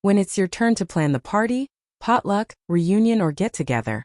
when it's your turn to plan the party, potluck, reunion, or get-together.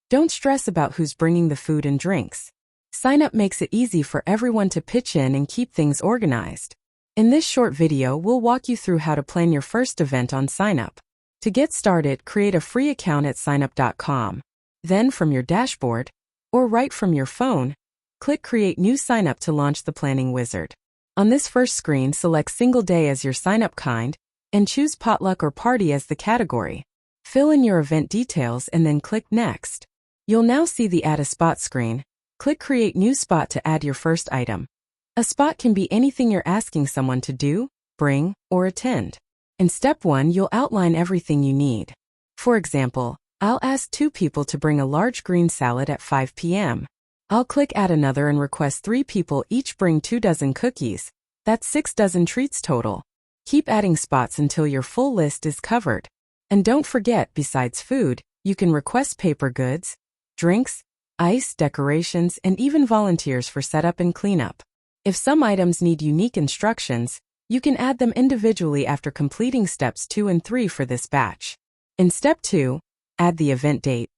Don't stress about who's bringing the food and drinks. Signup makes it easy for everyone to pitch in and keep things organized. In this short video, we'll walk you through how to plan your first event on Signup. To get started, create a free account at Signup.com. Then, from your dashboard, or right from your phone, click Create New Signup to launch the planning wizard. On this first screen, select Single Day as your signup kind, and choose Potluck or Party as the category. Fill in your event details and then click Next. You'll now see the Add a Spot screen. Click Create New Spot to add your first item. A spot can be anything you're asking someone to do, bring, or attend. In Step 1, you'll outline everything you need. For example, I'll ask 2 people to bring a large green salad at 5 p.m. I'll click Add Another and request 3 people each bring 2 dozen cookies. That's 6 dozen treats total. Keep adding spots until your full list is covered. And don't forget, besides food, you can request paper goods, drinks, ice, decorations, and even volunteers for setup and cleanup. If some items need unique instructions, you can add them individually after completing steps 2 and 3 for this batch. In Step 2, add the event date,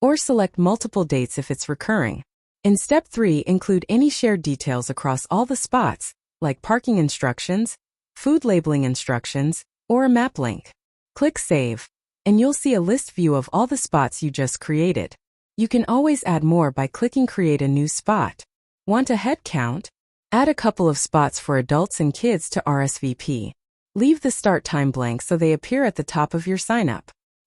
or select multiple dates if it's recurring. In Step 3, include any shared details across all the spots, like parking instructions, food labeling instructions, or a map link. Click Save, and you'll see a list view of all the spots you just created. You can always add more by clicking Create a New Spot. Want a head count? Add a couple of spots for adults and kids to RSVP. Leave the start time blank so they appear at the top of your signup.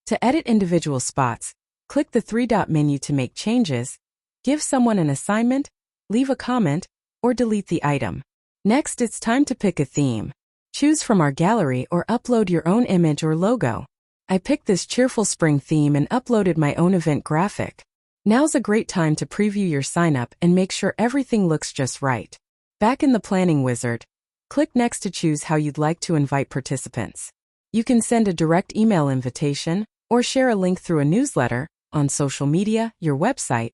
To edit individual spots, click the 3-dot menu to make changes, give someone an assignment, leave a comment, or delete the item. Next, it's time to pick a theme. Choose from our gallery or upload your own image or logo. I picked this cheerful spring theme and uploaded my own event graphic. Now's a great time to preview your signup and make sure everything looks just right. Back in the planning wizard, click Next to choose how you'd like to invite participants. You can send a direct email invitation, or share a link through a newsletter, on social media, your website,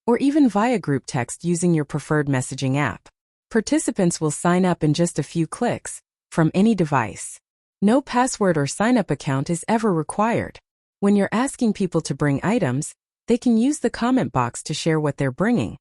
or even via group text using your preferred messaging app. Participants will sign up in just a few clicks, from any device. No password or sign-up account is ever required. When you're asking people to bring items, they can use the comment box to share what they're bringing.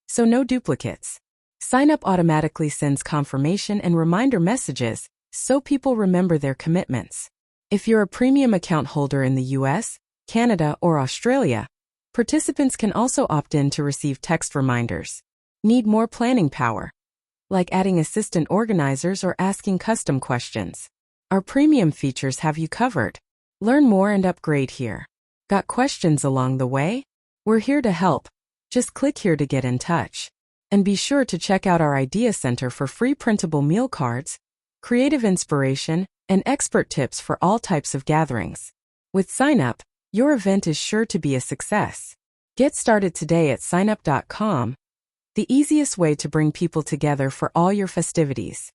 So no duplicates. Signup automatically sends confirmation and reminder messages, so people remember their commitments. If you're a premium account holder in the US, Canada, or Australia, participants can also opt in to receive text reminders. Need more planning power? Like adding assistant organizers or asking custom questions. Our premium features have you covered. Learn more and upgrade here. Got questions along the way? We're here to help. Just click here to get in touch. And be sure to check out our Idea Center for free printable meal cards, creative inspiration, and expert tips for all types of gatherings. With Signup, your event is sure to be a success. Get started today at Signup.com, the easiest way to bring people together for all your festivities.